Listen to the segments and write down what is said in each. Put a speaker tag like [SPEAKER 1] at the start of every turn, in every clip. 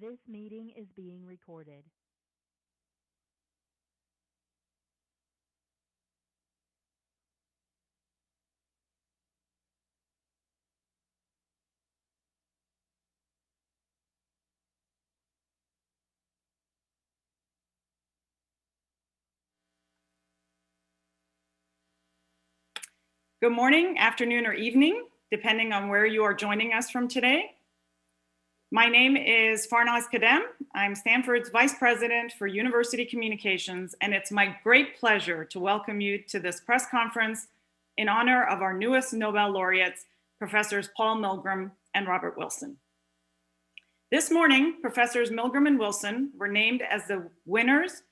[SPEAKER 1] This meeting is being recorded.
[SPEAKER 2] Good morning, afternoon, or evening, depending on where you are joining us from today. My name is Farnaz Kadem. I'm Stanford's Vice President for University Communications, and it's my great pleasure to welcome you to this press conference in honor of our newest Nobel laureates, Professors Paul Milgrom and Robert Wilson. This morning, Professors Milgrom and Wilson were named as the winners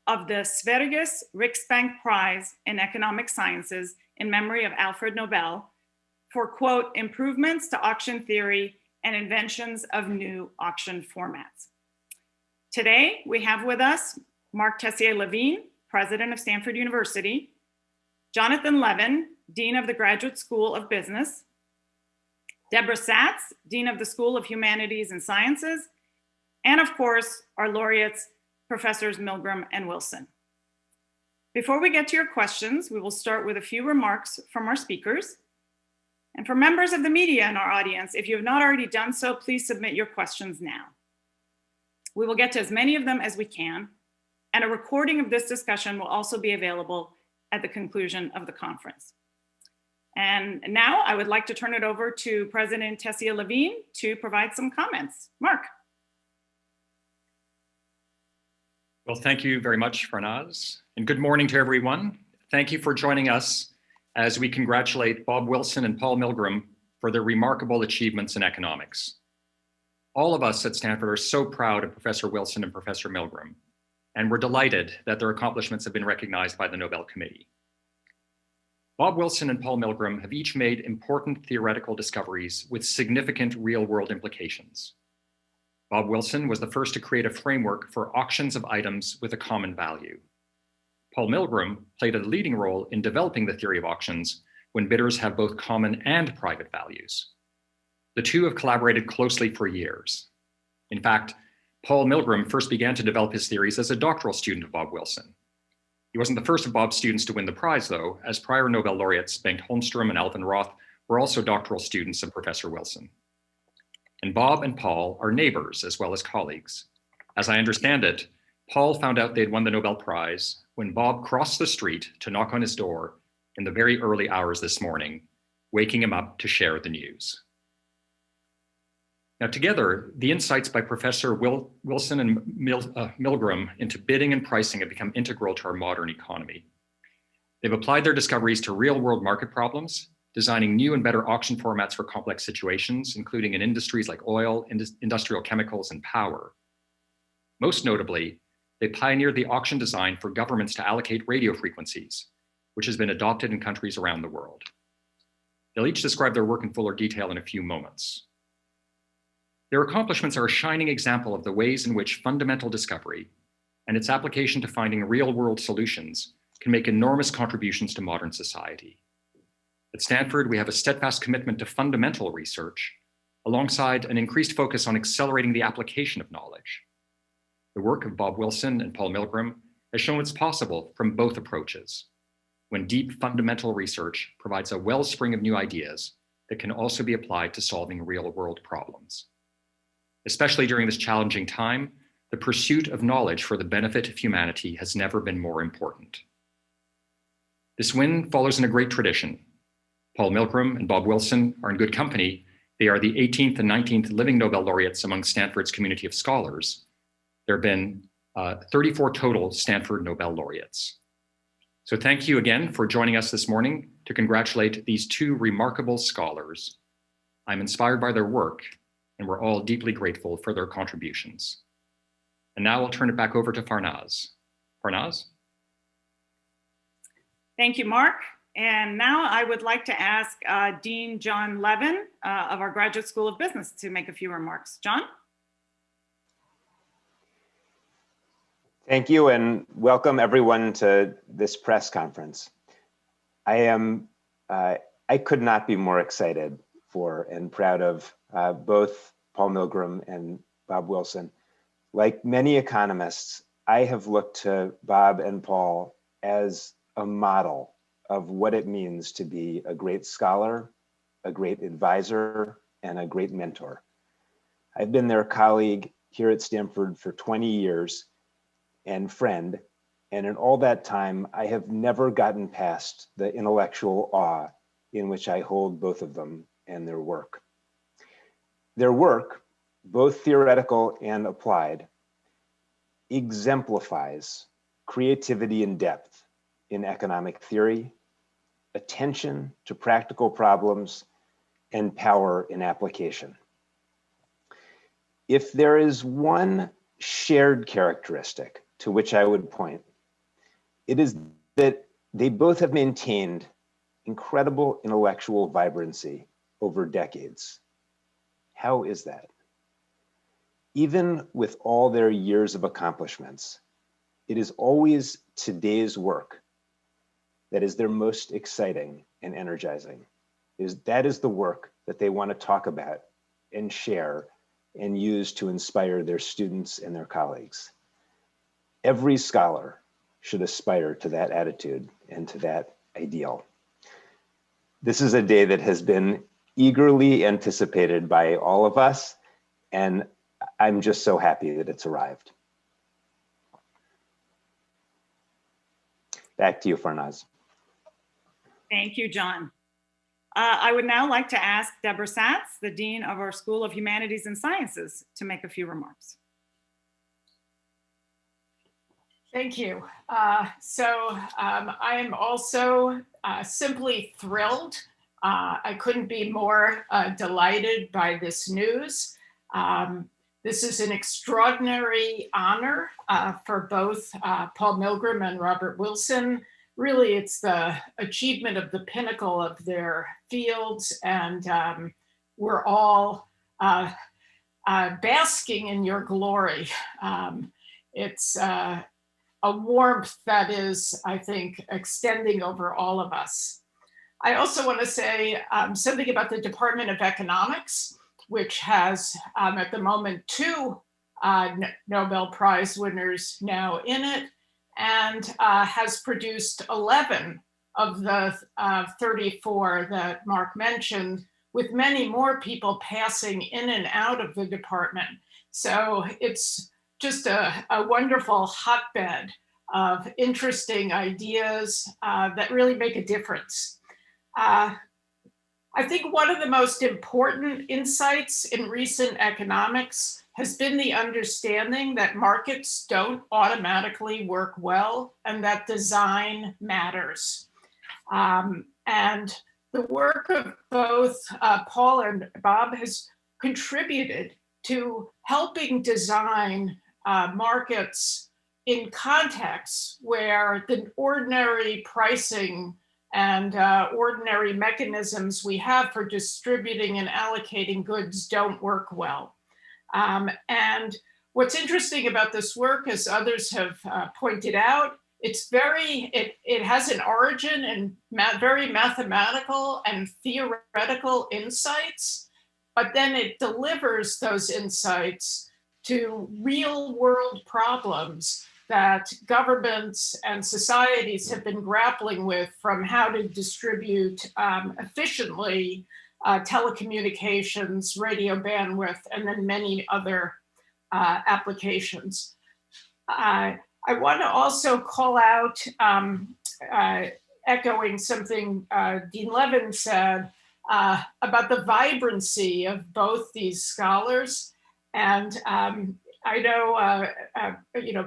[SPEAKER 2] of the Sveriges Riksbank Prize in Economic Sciences in memory of Alfred Nobel for, quote, improvements to auction theory and inventions of new auction formats. Today, we have with us Mark Tessier-Levin, President of Stanford University, Jonathan Levin, Dean of the Graduate School of Business, Deborah Satz, Dean of the School of Humanities and Sciences, and of course, our laureates, Professors Milgrom and Wilson. Before we get to your questions, we will start with a few remarks from our speakers. And for members of the media in our audience, if you have not already done so, please submit your questions now. We will get to as many of them as we can, and a recording of this discussion will also be available at the conclusion of the conference. And now I would like to turn it over to President Tessier-Levin to provide some comments. Mark.
[SPEAKER 3] Well, thank you very much, Farnaz, and good morning to everyone. Thank you for joining us as we congratulate Bob Wilson and Paul Milgrom for their remarkable achievements in economics. All of us at Stanford are so proud of Professor Wilson and Professor Milgrom, and we're delighted that their accomplishments have been recognized by the Nobel Committee. Bob Wilson and Paul Milgrom have each made important theoretical discoveries with significant real-world implications. Bob Wilson was the first to create a framework for auctions of items with a common value. Paul Milgrom played a leading role in developing the theory of auctions when bidders have both common and private values. The two have collaborated closely for years. In fact, Paul Milgrom first began to develop his theories as a doctoral student of Bob Wilson. He wasn't the first of Bob's students to win the prize, though, as prior Nobel laureates Bengt Holmström and Alvin Roth were also doctoral students of Professor Wilson. And Bob and Paul are neighbors as well as colleagues. As I understand it, Paul found out they'd won the Nobel Prize when Bob crossed the street to knock on his door in the very early hours this morning, waking him up to share the news. Now together, the insights by Professor Wilson and Milgrom into bidding and pricing have become integral to our modern economy. They've applied their discoveries to real-world market problems, designing new and better auction formats for complex situations, including in industries like oil, industrial chemicals, and power. Most notably, they pioneered the auction design for governments to allocate radio frequencies, which has been adopted in countries around the world. They'll each describe their work in fuller detail in a few moments. Their accomplishments are a shining example of the ways in which fundamental discovery and its application to finding real-world solutions can make enormous contributions to modern society. At Stanford, we have a steadfast commitment to fundamental research, alongside an increased focus on accelerating the application of knowledge. The work of Bob Wilson and Paul Milgrom has shown it's possible from both approaches, when deep fundamental research provides a wellspring of new ideas that can also be applied to solving real-world problems. Especially during this challenging time, the pursuit of knowledge for the benefit of humanity has never been more important. This win follows in a great tradition. Paul Milgrom and Bob Wilson are in good company. They are the 18th and 19th living Nobel laureates among Stanford's community of scholars. There have been 34 total Stanford Nobel laureates. So thank you again for joining us this morning to congratulate these two remarkable scholars. I'm inspired by their work, and we're all deeply grateful for their contributions. And now I'll turn it back over to Farnaz. Farnaz?
[SPEAKER 2] Thank you, Mark. And now I would like to ask Dean John Levin of our Graduate School of Business to make a few remarks. John?
[SPEAKER 4] Thank you, and welcome everyone to this press conference. I could not be more excited for and proud of both Paul Milgrom and Bob Wilson Like many economists, I have looked to Bob and Paul as a model of what it means to be a great scholar, a great advisor, and a great mentor. I've been their colleague here at Stanford for 20 years and friend, and in all that time, I have never gotten past the intellectual awe in which I hold both of them and their work. Their work, both theoretical and applied, exemplifies creativity and depth in economic theory, attention to practical problems, and power in application. If there is one shared characteristic to which I would point, it is that they both have maintained incredible intellectual vibrancy over decades. How is that? Even with all their years of accomplishments, it is always today's work that is their most exciting and energizing. That is the work that they want to talk about and share and use to inspire their students and their colleagues. Every scholar should aspire to that attitude and to that ideal. This is a day that has been eagerly anticipated by all of us, and I'm just so happy that it's arrived. Back to you, Farnaz.
[SPEAKER 2] Thank you, John. I would now like to ask Deborah Satz, the Dean of our School of Humanities and Sciences, to make a few remarks.
[SPEAKER 5] Thank you. I am also simply thrilled. I couldn't be more delighted by this news. This is an extraordinary honor for both Paul Milgrom and Robert Wilson. Really, it's the achievement of the pinnacle of their fields, and we're all basking in your glory. It's a warmth that is, I think, extending over all of us. I also want to say something about the Department of Economics, which has at the moment 2 Nobel Prize winners now in it, and has produced 11 of the 34 that Mark mentioned, with many more people passing in and out of the department. So it's just a wonderful hotbed of interesting ideas that really make a difference. I think one of the most important insights in recent economics has been the understanding that markets don't automatically work well and that design matters. And the work of both Paul and Bob has contributed to helping design markets in contexts where the ordinary pricing and ordinary mechanisms we have for distributing and allocating goods don't work well. And what's interesting about this work, as others have pointed out, it has an origin in very mathematical and theoretical insights, but then it delivers those insights to real world problems that governments and societies have been grappling with, from how to distribute efficiently telecommunications, radio bandwidth, and then many other applications. I want to also call out, echoing something Dean Levin said about the vibrancy of both these scholars. And I know,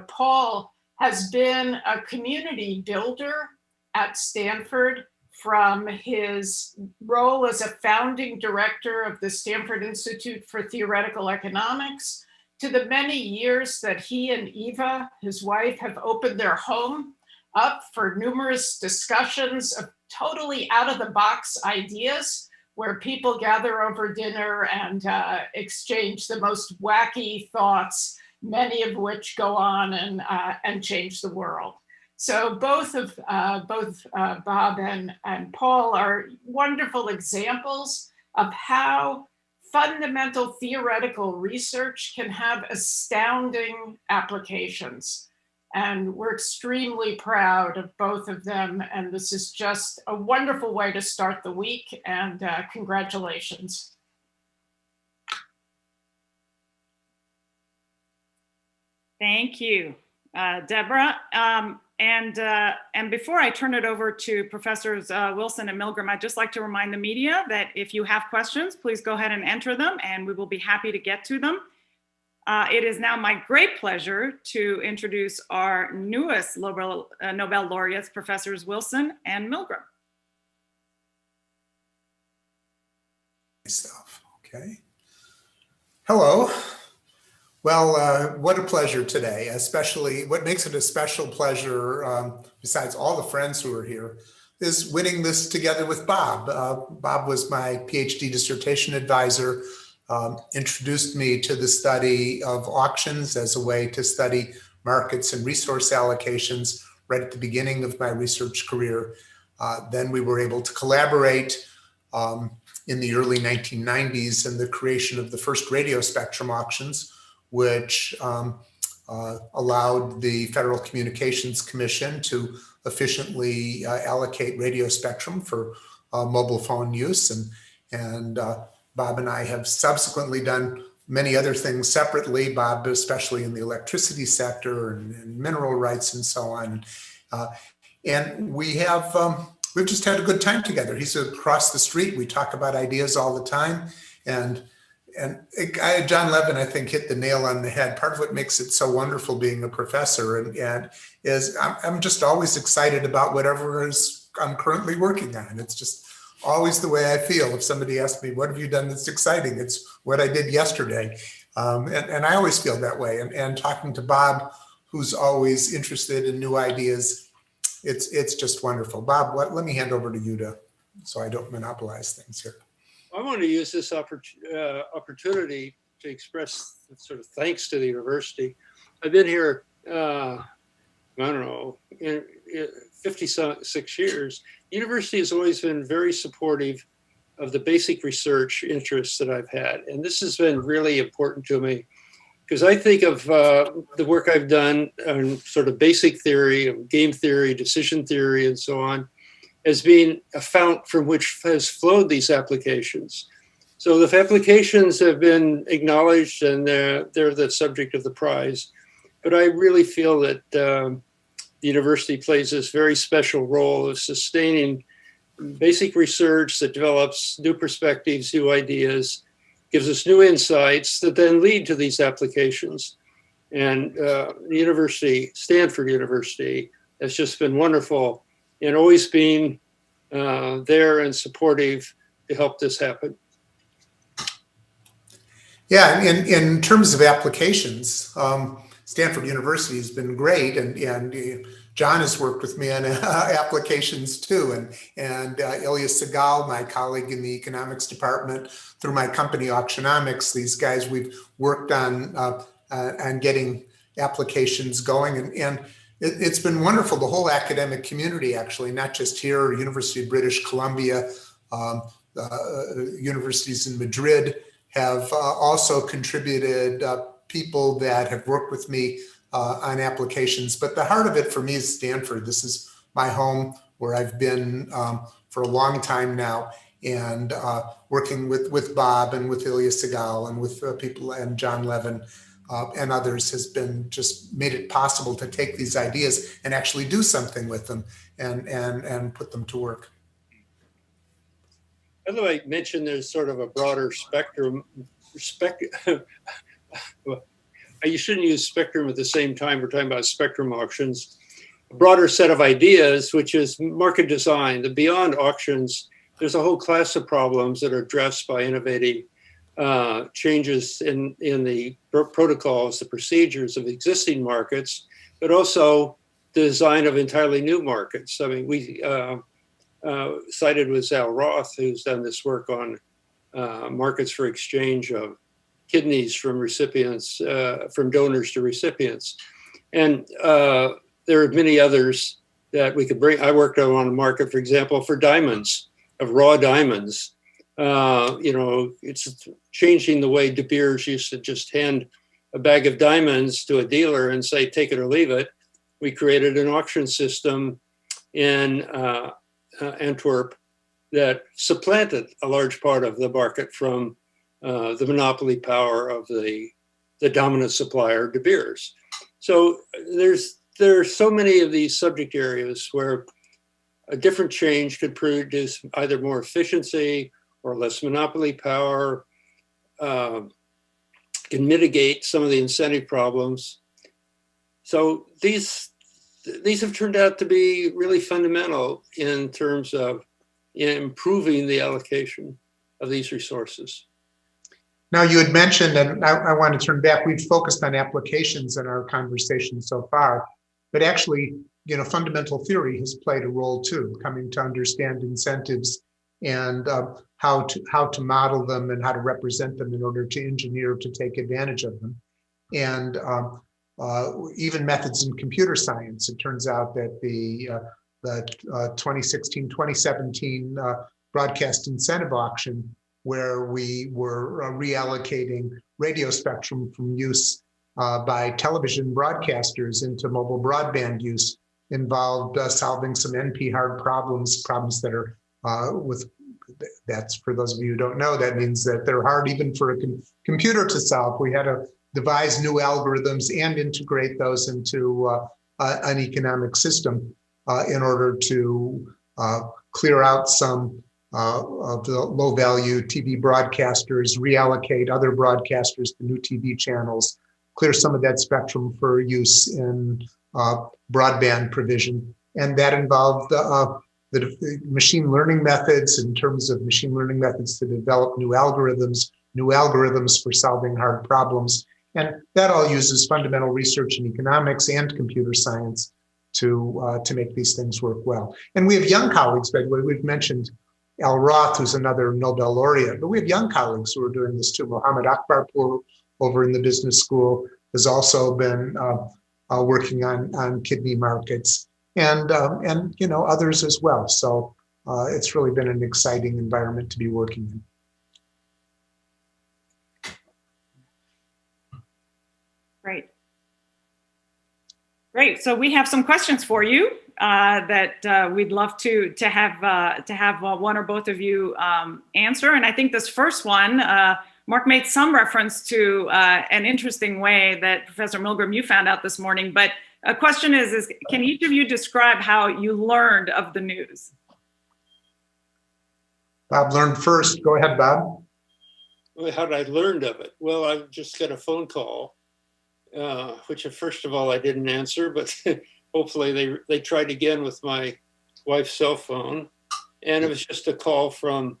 [SPEAKER 5] Paul has been a community builder at Stanford from his role as a founding director of the Stanford Institute for Theoretical Economics to the many years that he and Eva, his wife, have opened their home up for numerous discussions of totally out of the box ideas, where people gather over dinner and exchange the most wacky thoughts, many of which go on and change the world. So both Bob and Paul are wonderful examples of how fundamental theoretical research can have astounding applications. And we're extremely proud of both of them. And this is just a wonderful way to start the week. And congratulations.
[SPEAKER 2] Thank you, Deborah. And before I turn it over to Professors Wilson and Milgram, I'd just like to remind the media that if you have questions, please go ahead and enter them and we will be happy to get to them. It is now my great pleasure to introduce our newest Nobel laureates, Professors Wilson and Milgram.
[SPEAKER 6] Stuff. Okay. Hello. Well, what a pleasure today, especially what makes it a special pleasure, besides all the friends who are here, is winning this together with Bob. Bob was my PhD dissertation advisor, introduced me to the study of auctions as a way to study markets and resource allocations right at the beginning of my research career. Then we were able to collaborate in the early 1990s in the creation of the first radio spectrum auctions, which allowed the Federal Communications Commission to efficiently allocate radio spectrum for mobile phone use. And Bob and I have subsequently done many other things separately, Bob especially in the electricity sector and mineral rights and so on. And we've just had a good time together. He's across the street. We talk about ideas all the time. And John Levin, I think, hit the nail on the head. Part of what makes it so wonderful being a professor and is I'm just always excited about whatever I'm currently working on. It's just always the way I feel. If somebody asks me, what have you done that's exciting? It's what I did yesterday. And I always feel that way. And talking to Bob, who's always interested in new ideas, it's just wonderful. Bob, let me hand over to you so I don't monopolize things here.
[SPEAKER 7] I want to use this opportunity to express sort of thanks to the university. I've been here, I don't know, 56 years. The university has always been very supportive of the basic research interests that I've had. And this has been really important to me because I think of the work I've done on sort of basic theory, game theory, decision theory, and so on, as being a fount from which has flowed these applications. So the applications have been acknowledged and they're the subject of the prize. But I really feel that the university plays this very special role of sustaining basic research that develops new perspectives, new ideas, gives us new insights that then lead to these applications. And the university, Stanford University, has just been wonderful and always being there and supportive to help this happen.
[SPEAKER 6] Yeah, in terms of applications, Stanford University has been great, and John has worked with me on applications too, and Ilya Segal, my colleague in the economics department, through my company Auctionomics, these guys, we've worked on getting applications going, and it's been wonderful. The whole academic community, actually, not just here, University of British Columbia, universities in Madrid have also contributed people that have worked with me on applications. But the heart of it for me is Stanford. This is my home where I've been for a long time now, and working with Bob and with Ilya Segal and with people and John Levin and others has been just made it possible to take these ideas and actually do something with them and put them to work.
[SPEAKER 7] By the way, I mentioned there's sort of a broader spectrum. Well, you shouldn't use spectrum at the same time. We're talking about spectrum auctions. A broader set of ideas, which is market design. The beyond auctions, there's a whole class of problems that are addressed by innovating changes in the protocols, the procedures of existing markets, but also the design of entirely new markets. I mean, we cited was Al Roth, who's done this work on markets for exchange of kidneys from recipients, from donors to recipients. And there are many others that we could bring. I worked on a market, for example, for diamonds, of raw diamonds, It's changing the way De Beers used to just hand a bag of diamonds to a dealer and say, take it or leave it. We created an auction system in Antwerp that supplanted a large part of the market from the monopoly power of the dominant supplier, De Beers. So there are so many of these subject areas where a different change could produce either more efficiency or less monopoly power, can mitigate some of the incentive problems. So these have turned out to be really fundamental in terms of improving the allocation of these resources.
[SPEAKER 6] Now, you had mentioned, and I want to turn back, we've focused on applications in our conversation so far, but actually, fundamental theory has played a role too, coming to understand incentives and how to model them and how to represent them in order to engineer to take advantage of them. And even methods in computer science. It turns out that the 2016-2017 broadcast incentive auction, where we were reallocating radio spectrum from use by television broadcasters into mobile broadband use, involved solving some NP hard problems that are that's, for those of you who don't know, that means that they're hard even for a computer to solve. We had to devise new algorithms and integrate those into an economic system in order to clear out some of the low value TV broadcasters, reallocate other broadcasters to new TV channels, clear some of that spectrum for use in broadband provision. And that involved the machine learning methods, in terms of machine learning methods to develop new algorithms for solving hard problems. And that all uses fundamental research in economics and computer science to make these things work well. And we have young colleagues, by the way. We've mentioned Al Roth, who's another Nobel laureate, but we have young colleagues who are doing this too. Mohammed Akbarpour over in the business school has also been working on kidney markets, and others as well. So it's really been an exciting environment to be working in.
[SPEAKER 2] Great. So we have some questions for you that we'd love to have one or both of you answer. And I think this first one, Mark made some reference to an interesting way that Professor Milgram, you found out this morning. But a question is can each of you describe how you learned of the news?
[SPEAKER 6] Bob learned first. Go ahead, Bob.
[SPEAKER 7] How did I learn of it? Well, I just got a phone call, which first of all I didn't answer, but hopefully they tried again with my wife's cell phone, and it was just a call from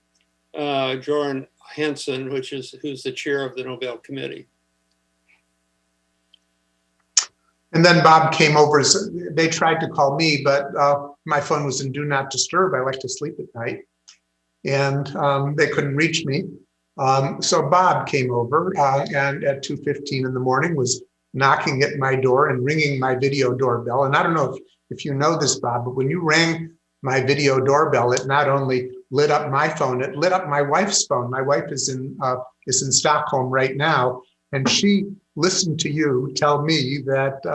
[SPEAKER 7] Joran Hansen, who's the chair of the Nobel Committee.
[SPEAKER 6] And then Bob came over. They tried to call me, but my phone was in Do Not Disturb. I like to sleep at night, and they couldn't reach me. So Bob came over and at 2:15 in the morning was knocking at my door and ringing my video doorbell. And I don't know if you know this, Bob, but when you rang my video doorbell, it not only lit up my phone, it lit up my wife's phone. My wife is in Stockholm right now, and she listened to you tell me that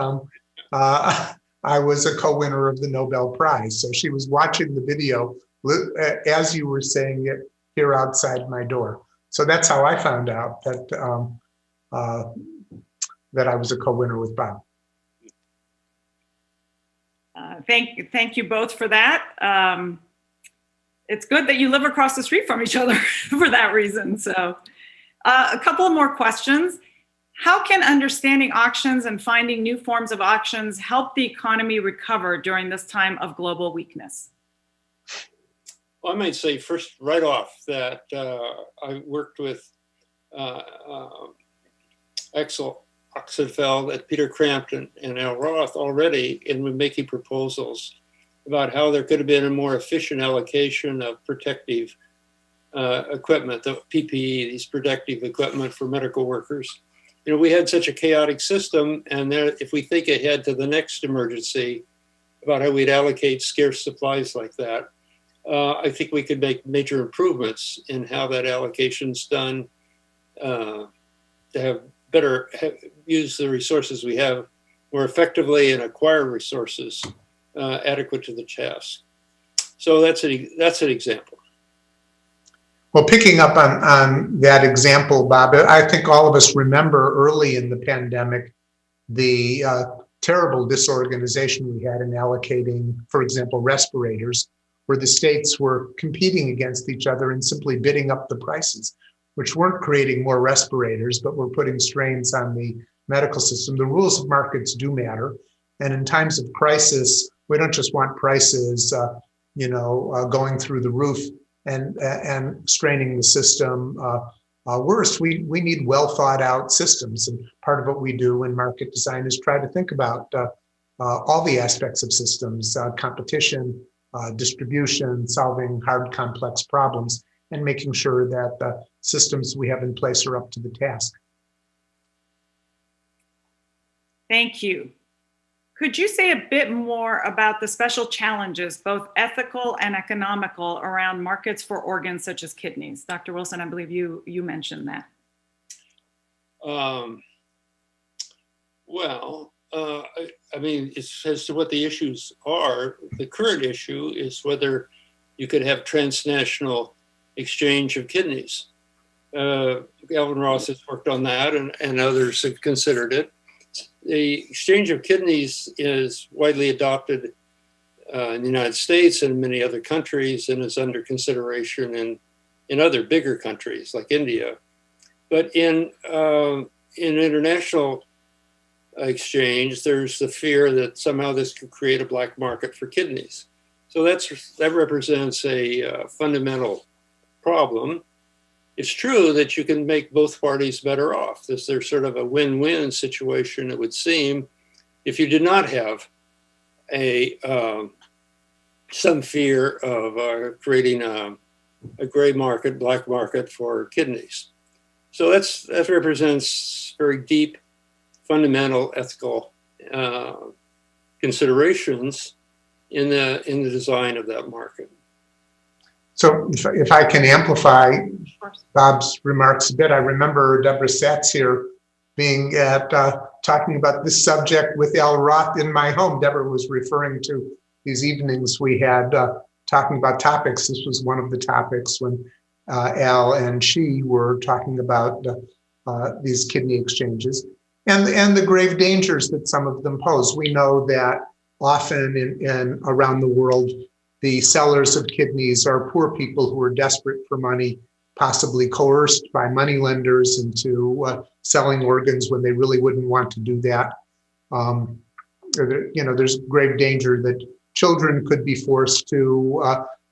[SPEAKER 6] I was a co-winner of the Nobel Prize. So she was watching the video as you were saying it here outside my door. So that's how I found out that that I was a co-winner with Bob.
[SPEAKER 2] Thank you both for that. It's good that you live across the street from each other for that reason. So a couple more questions. How can understanding auctions and finding new forms of auctions help the economy recover during this time of global weakness?
[SPEAKER 7] Well, I might say first, right off, that I worked with Axel Oxenfeld and Peter Crampton and Al Roth already in making proposals about how there could have been a more efficient allocation of protective equipment, the PPE, these protective equipment for medical workers. You know, we had such a chaotic system, and if we think ahead to the next emergency about how we'd allocate scarce supplies like that, I think we could make major improvements in how that allocation's done to use the resources we have more effectively and acquire resources adequate to the task. So that's an example.
[SPEAKER 6] Well, picking up on that example, Bob, I think all of us remember early in the pandemic the terrible disorganization we had in allocating, for example, respirators, where the states were competing against each other and simply bidding up the prices, which weren't creating more respirators, but were putting strains on the medical system. The rules of markets do matter. And in times of crisis, we don't just want prices, going through the roof and straining the system worse. We need well thought out systems. And part of what we do in market design is try to think about all the aspects of systems, competition, distribution, solving hard, complex problems, and making sure that the systems we have in place are up to the task.
[SPEAKER 2] Thank you. Could you say a bit more about the special challenges, both ethical and economical, around markets for organs such as kidneys? Dr. Wilson, I believe you mentioned that.
[SPEAKER 7] It's as to what the issues are. The current issue is whether you could have transnational exchange of kidneys. Alvin Ross has worked on that, and others have considered it. The exchange of kidneys is widely adopted in the United States and many other countries, and is under consideration in other bigger countries like India. But in international exchange, there's the fear that somehow this could create a black market for kidneys. So that represents a fundamental problem. It's true that you can make both parties better off. There's sort of a win-win situation, it would seem, if you did not have some fear of creating a gray market, black market for kidneys. So that represents very deep, fundamental ethical considerations in the design of that market.
[SPEAKER 6] So if I can amplify Bob's remarks a bit, I remember Deborah Satz here being talking about this subject with Al Roth in my home. Deborah was referring to these evenings we had talking about topics. This was one of the topics when Al and she were talking about these kidney exchanges and the grave dangers that some of them pose. We know that often in around the world, the sellers of kidneys are poor people who are desperate for money, possibly coerced by money lenders into selling organs when they really wouldn't want to do that. There's grave danger that children could be forced to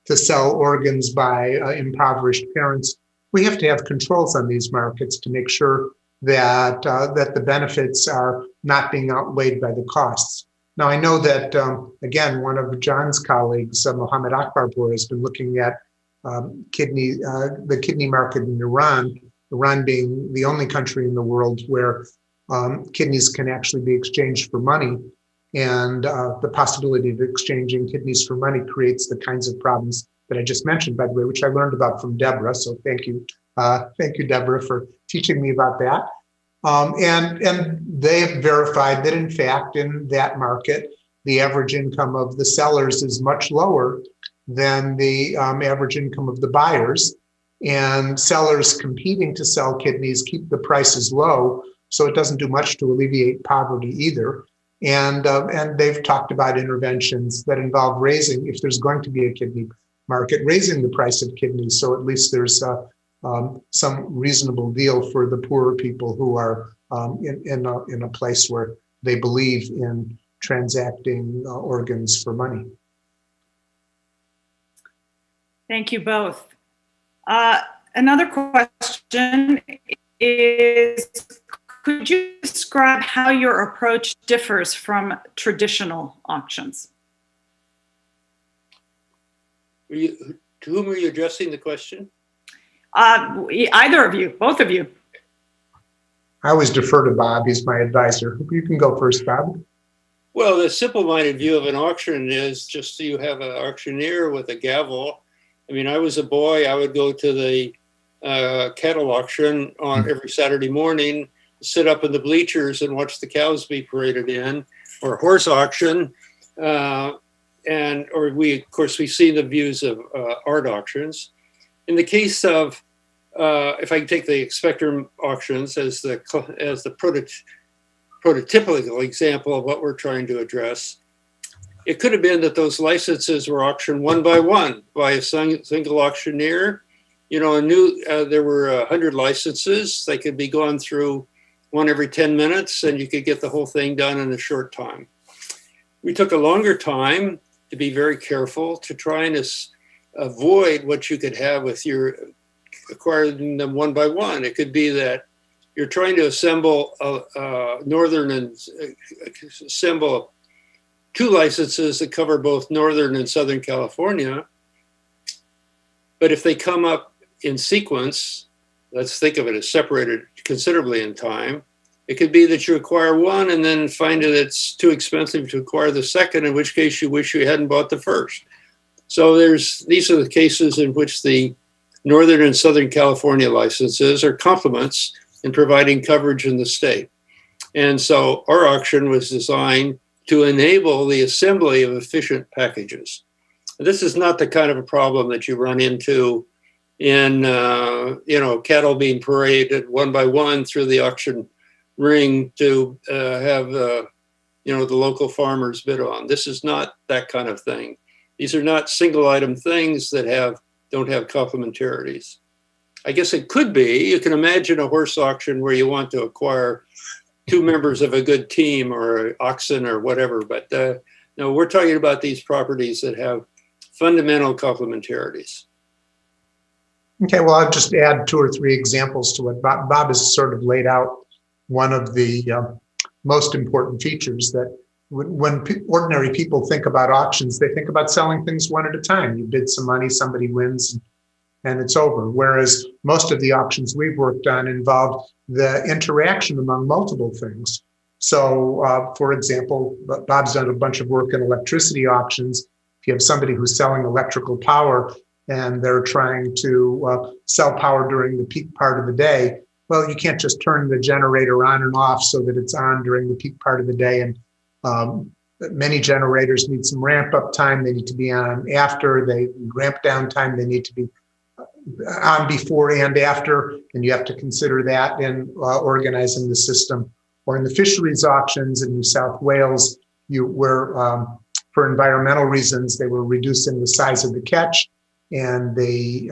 [SPEAKER 6] sell organs by impoverished parents. We have to have controls on these markets to make sure that the benefits are not being outweighed by the costs. Now, I know that, again, one of John's colleagues, Mohammed Akbarpour, has been looking at the kidney market in Iran, Iran being the only country in the world where kidneys can actually be exchanged for money. And the possibility of exchanging kidneys for money creates the kinds of problems that I just mentioned, by the way, which I learned about from Deborah. So thank you. Thank you, Deborah, for teaching me about that. And they have verified that, in fact, in that market, the average income of the sellers is much lower than the average income of the buyers. And sellers competing to sell kidneys keep the prices low, so it doesn't do much to alleviate poverty either. And they've talked about interventions that involve raising, if there's going to be a kidney market, raising the price of kidneys, so at least there's some reasonable deal for the poorer people who are in a place where they believe in transacting organs for money.
[SPEAKER 2] Thank you both. Another question is, could you describe how your approach differs from traditional auctions?
[SPEAKER 7] To whom are you addressing the question?
[SPEAKER 2] Either of you, both of you.
[SPEAKER 6] I always defer to Bob. He's my advisor. You can go first, Bob.
[SPEAKER 7] Well, the simple-minded view of an auction is just you have an auctioneer with a gavel. I mean, I was a boy, I would go to the cattle auction on every Saturday morning, sit up in the bleachers and watch the cows be paraded in, or horse auction. Of course, we've seen the views of art auctions. In the case of, if I can take the spectrum auctions as the prototypical example of what we're trying to address, it could have been that those licenses were auctioned one by one by a single auctioneer. You know, there were 100 licenses. They could be gone through one every 10 minutes, and you could get the whole thing done in a short time. We took a longer time to be very careful to try and avoid what you could have with your acquiring them one by one. It could be that you're trying to assemble assemble two licenses that cover both Northern and Southern California. But if they come up in sequence, let's think of it as separated considerably in time, it could be that you acquire one and then find that it's too expensive to acquire the second, in which case you wish you hadn't bought the first. So these are the cases in which the Northern and Southern California licenses are complements in providing coverage in the state. And so our auction was designed to enable the assembly of efficient packages. This is not the kind of a problem that you run into in, cattle being paraded one by one through the auction ring to have, the local farmers bid on. This is not that kind of thing. These are not single item things that don't have complementarities. I guess it could be, you can imagine a horse auction where you want to acquire two members of a good team or oxen or whatever, but no, we're talking about these properties that have fundamental complementarities.
[SPEAKER 8] Okay, well, I'll just add 2 or 3 examples to what Bob has sort of laid out. One of the most important features that when ordinary people think about auctions, they think about selling things one at a time. You bid some money, somebody wins, and it's over. Whereas most of the auctions we've worked on involved the interaction among multiple things. So, for example, Bob's done a bunch of work in electricity auctions. If you have somebody who's selling electrical power and they're trying to sell power during the peak part of the day, well, you can't just turn the generator on and off so that it's on during the peak part of the day. And many generators need some ramp up time. They need to be on after. They ramp down time. They need to be on before and after. And you have to consider that in organizing the system. Or in the fisheries auctions in New South Wales, for environmental reasons, they were reducing the size of the catch. And they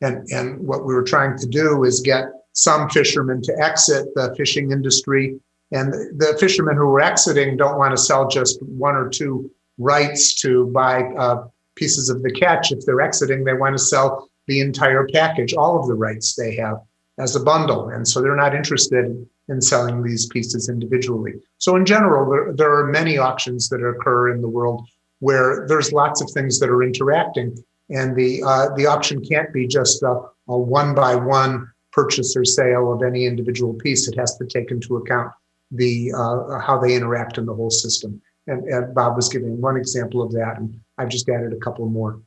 [SPEAKER 8] and what we were trying to do is get some fishermen to exit the fishing industry. And the fishermen who were exiting don't want to sell just 1 or 2 rights to buy pieces of the catch. If they're exiting, they want to sell the entire package, all of the rights they have as a bundle. And so they're not interested in selling these pieces individually. So in general, there are many auctions that occur in the world where there's lots of things that are interacting. And the auction can't be just a one-by-one purchase or sale of any individual piece. It has to take into account how they interact in the whole system. And Bob was giving one example of that, and I've just added a couple more.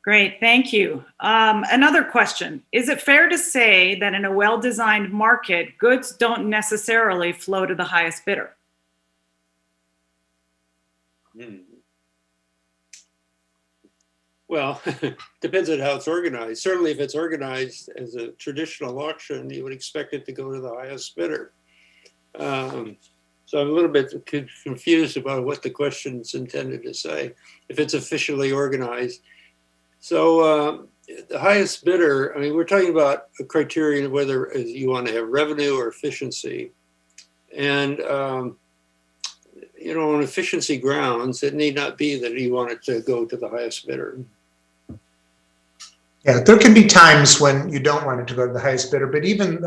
[SPEAKER 2] Great, thank you. Another question. Is it fair to say that in a well-designed market, goods don't necessarily flow to the highest bidder?
[SPEAKER 7] Well, depends on how it's organized. Certainly if it's organized as a traditional auction, you would expect it to go to the highest bidder. So I'm a little bit confused about what the question's intended to say, if it's officially organized. So the highest bidder, I mean, we're talking about a criterion of whether you want to have revenue or efficiency. And, on efficiency grounds, it need not be that you want it to go to the highest bidder.
[SPEAKER 8] Yeah, there can be times when you don't want it to go to the highest bidder, but even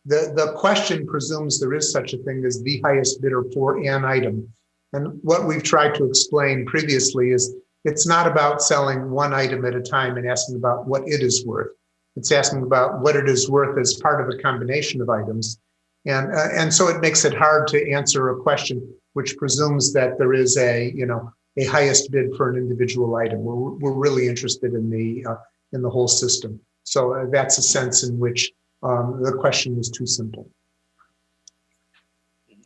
[SPEAKER 8] the question presumes there is such a thing as the highest bidder for an item. And what we've tried to explain previously is it's not about selling one item at a time and asking about what it is worth. It's asking about what it is worth as part of a combination of items. And so it makes it hard to answer a question which presumes that there is a highest bid for an individual item. We're really interested in the whole system. So that's a sense in which the question is too simple.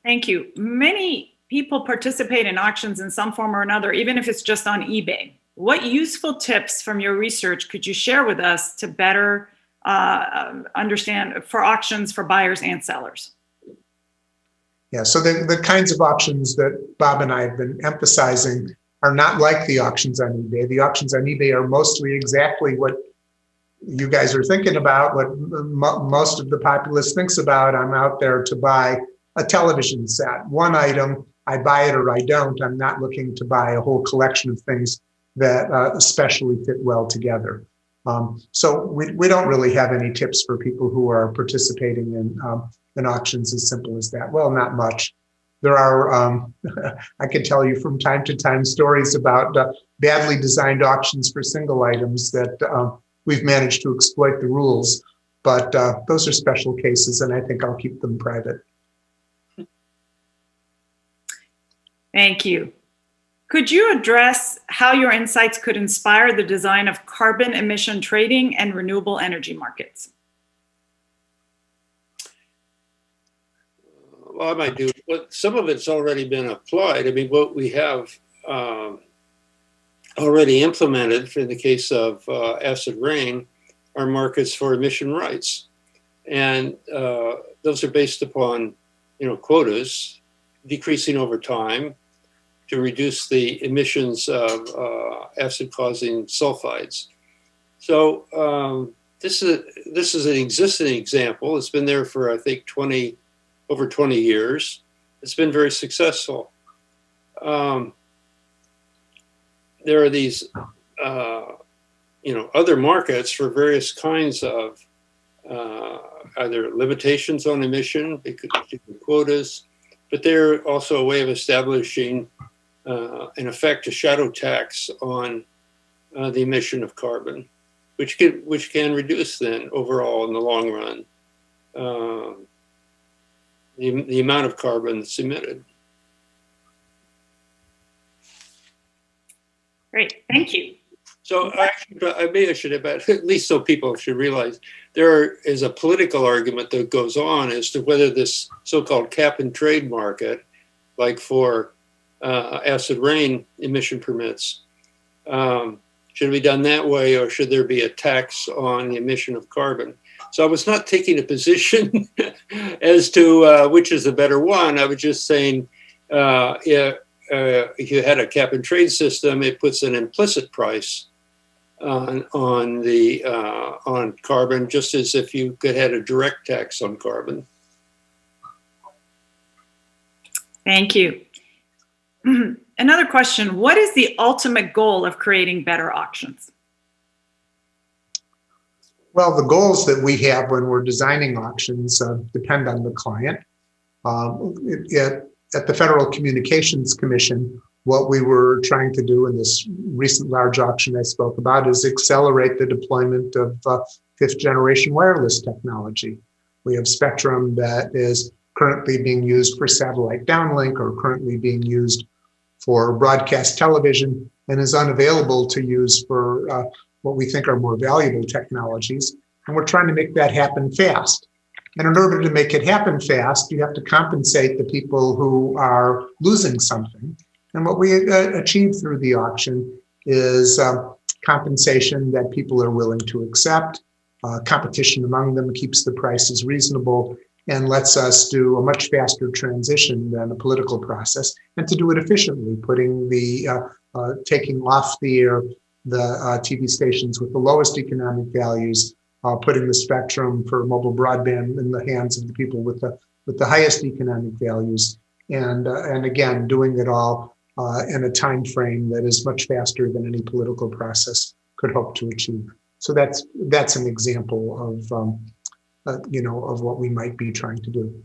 [SPEAKER 2] Thank you. Many people participate in auctions in some form or another, even if it's just on eBay. What useful tips from your research could you share with us to better understand for auctions for buyers and sellers?
[SPEAKER 8] Yeah, so the kinds of auctions that Bob and I have been emphasizing are not like the auctions on eBay. The auctions on eBay are mostly exactly what you guys are thinking about, what most of the populace thinks about. I'm out there to buy a television set, one item, I buy it or I don't. I'm not looking to buy a whole collection of things that especially fit well together. So we don't really have any tips for people who are participating in auctions as simple as that. Well, not much. There are, I can tell you from time to time stories about badly designed auctions for single items that we've managed to exploit the rules, but those are special cases and I think I'll keep them private.
[SPEAKER 2] Thank you. Could you address how your insights could inspire the design of carbon emission trading and renewable energy markets?
[SPEAKER 7] Well, I might do, but some of it's already been applied. I mean, what we have already implemented in the case of acid rain are markets for emission rights. And those are based upon, quotas decreasing over time to reduce the emissions of acid-causing sulfides. So this is an existing example. It's been there for, I think, over 20 years. It's been very successful. There are these, other markets for various kinds of either limitations on emission, quotas, but they're also a way of establishing, in effect, a shadow tax on the emission of carbon, which can reduce then overall in the long run the amount of carbon that's emitted.
[SPEAKER 2] Great, thank you.
[SPEAKER 7] So I should have, at least so people should realize, there is a political argument that goes on as to whether this so-called cap and trade market, like for acid rain emission permits, should be done that way, or should there be a tax on the emission of carbon? So I was not taking a position as to which is the better one. I was just saying, if you had a cap and trade system, it puts an implicit price on carbon, just as if you could have a direct tax on carbon.
[SPEAKER 2] Thank you. Another question, what is the ultimate goal of creating better auctions?
[SPEAKER 8] Well, the goals that we have when we're designing auctions depend on the client. At the Federal Communications Commission, what we were trying to do in this recent large auction I spoke about is accelerate the deployment of fifth generation wireless technology. We have spectrum that is currently being used for satellite downlink or currently being used for broadcast television and is unavailable to use for what we think are more valuable technologies. And we're trying to make that happen fast. And in order to make it happen fast, you have to compensate the people who are losing something. And what we achieve through the auction is compensation that people are willing to accept. Competition among them keeps the prices reasonable and lets us do a much faster transition than a political process, and to do it efficiently, putting taking off the air the TV stations with the lowest economic values, putting the spectrum for mobile broadband in the hands of the people with the highest economic values, and again doing it all in a time frame that is much faster than any political process could hope to achieve. So that's an example of what we might be trying to do.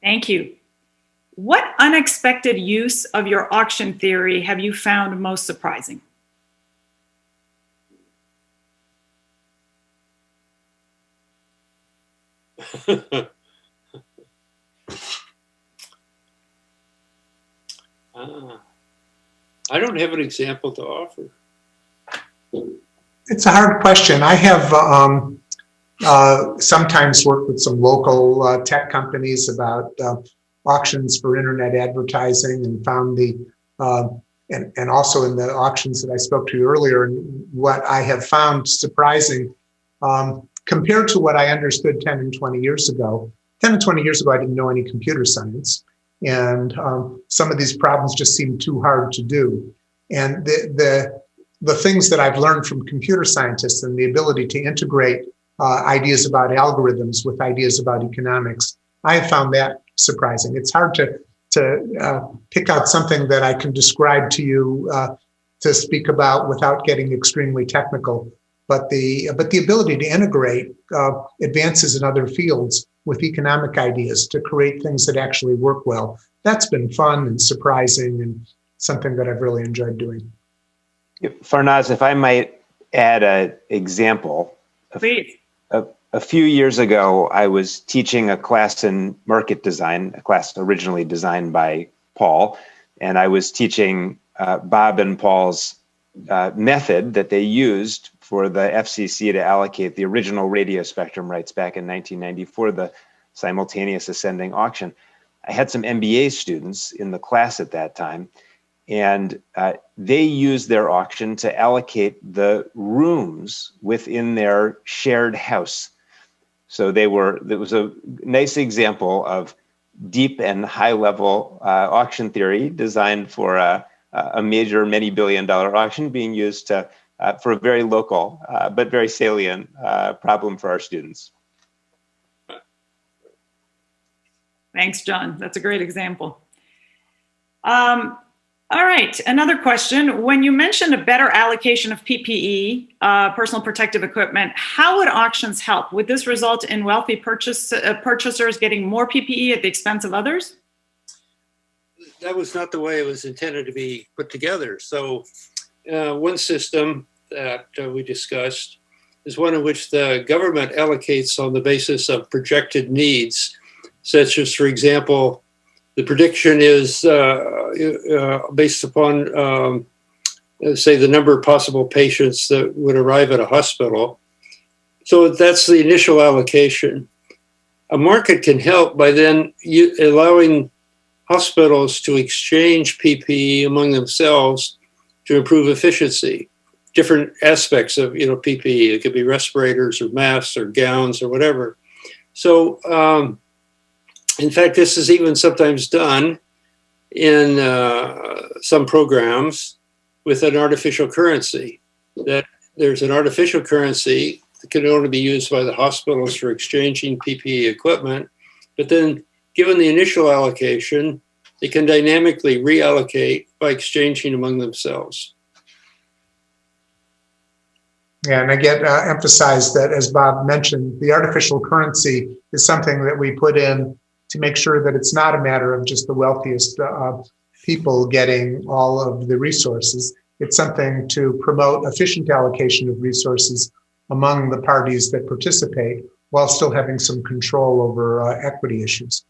[SPEAKER 2] Thank you. What unexpected use of your auction theory have you found most surprising?
[SPEAKER 7] I don't have an example to offer.
[SPEAKER 8] It's a hard question. I have sometimes worked with some local tech companies about auctions for internet advertising, and found and also in the auctions that I spoke to earlier, and what I have found surprising compared to what I understood 10 and 20 years ago. 10 and 20 years ago, I didn't know any computer science, and some of these problems just seemed too hard to do. And the things that I've learned from computer scientists and the ability to integrate ideas about algorithms with ideas about economics, I have found that surprising. It's hard to pick out something that I can describe to you to speak about without getting extremely technical. But the ability to integrate advances in other fields with economic ideas to create things that actually work well, that's been fun and surprising, and something that I've really enjoyed doing.
[SPEAKER 4] Farnaz, if I might add an example.
[SPEAKER 2] Please.
[SPEAKER 4] A few years ago, I was teaching a class in market design, a class originally designed by Paul, and I was teaching Bob and Paul's method that they used for the FCC to allocate the original radio spectrum rights back in 1994, the simultaneous ascending auction. I had some MBA students in the class at that time, and they used their auction to allocate the rooms within their shared house. So it was a nice example of deep and high level auction theory designed for a major many-billion-dollar auction being used for a very local but very salient problem for our students.
[SPEAKER 2] Thanks, John. That's a great example. All right, another question. When you mentioned a better allocation of PPE, personal protective equipment, how would auctions help? Would this result in wealthy purchasers getting more PPE at the expense of others?
[SPEAKER 7] That was not the way it was intended to be put together. So one system that we discussed is one in which the government allocates on the basis of projected needs, such as, for example, the prediction is based upon, say, the number of possible patients that would arrive at a hospital. So that's the initial allocation. A market can help by then allowing hospitals to exchange PPE among themselves to improve efficiency. Different aspects of PPE. It could be respirators or masks or gowns or whatever. So, in fact, this is even sometimes done in some programs with an artificial currency. That there's an artificial currency that can only be used by the hospitals for exchanging PPE equipment, but then given the initial allocation, they can dynamically reallocate by exchanging among themselves.
[SPEAKER 8] Yeah, and I get emphasized that, as Bob mentioned, the artificial currency is something that we put in to make sure that it's not a matter of just the wealthiest people getting all of the resources. It's something to promote efficient allocation of resources among the parties that participate while still having some control over equity issues.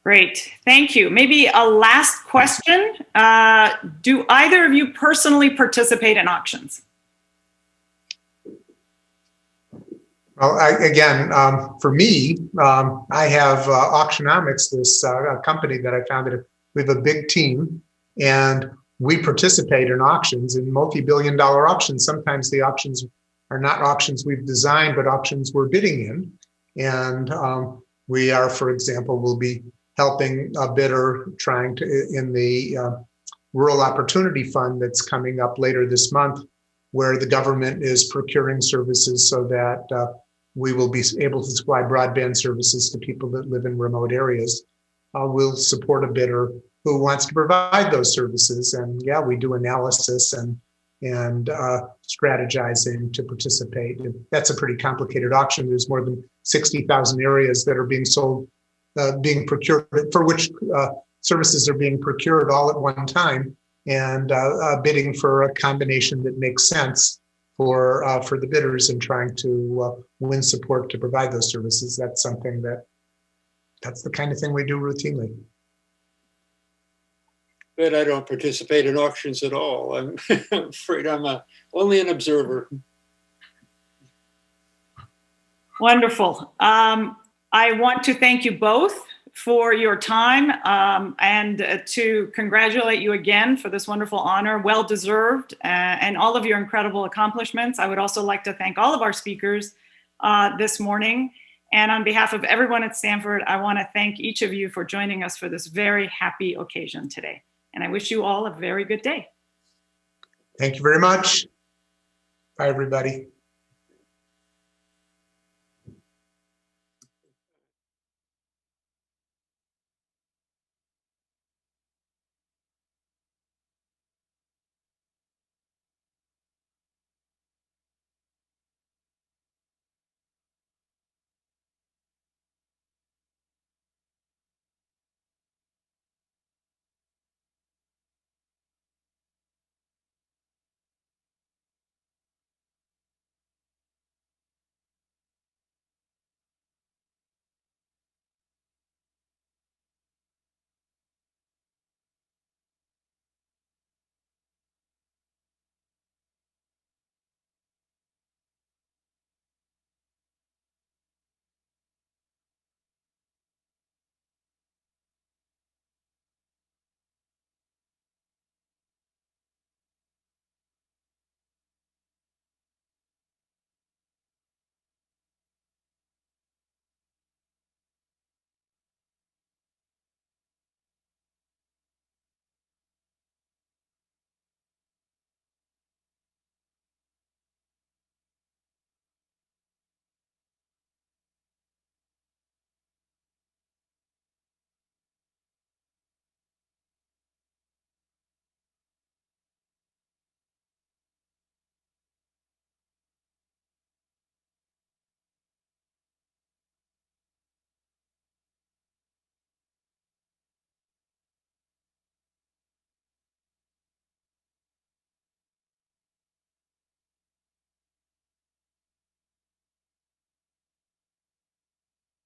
[SPEAKER 2] Great, thank you. Maybe a last question. Do either of you personally participate in auctions?
[SPEAKER 8] Well, again, for me, I have Auctionomics, this company that I founded. We have a big team, and we participate in auctions, in multi-billion-dollar auctions. Sometimes the auctions are not auctions we've designed, but auctions we're bidding in. And we are, for example, will be helping a bidder trying to, in the Rural Opportunity Fund that's coming up later this month, where the government is procuring services so that we will be able to supply broadband services to people that live in remote areas. We'll support a bidder who wants to provide those services. And yeah, we do analysis and strategizing to participate. And that's a pretty complicated auction. There's more than 60,000 areas that are being sold, being procured, for which services are being procured all at one time, and bidding for a combination that makes sense for the bidders in trying to win support to provide those services. That's something that's the kind of thing we do routinely.
[SPEAKER 7] But I don't participate in auctions at all. I'm afraid I'm only an observer.
[SPEAKER 2] Wonderful. I want to thank you both for your time and to congratulate you again for this wonderful honor, well deserved, and all of your incredible accomplishments. I would also like to thank all of our speakers this morning. And on behalf of everyone at Stanford, I want to thank each of you for joining us for this very happy occasion today. And I wish you all a very good day.
[SPEAKER 8] Thank you very much. Bye, everybody.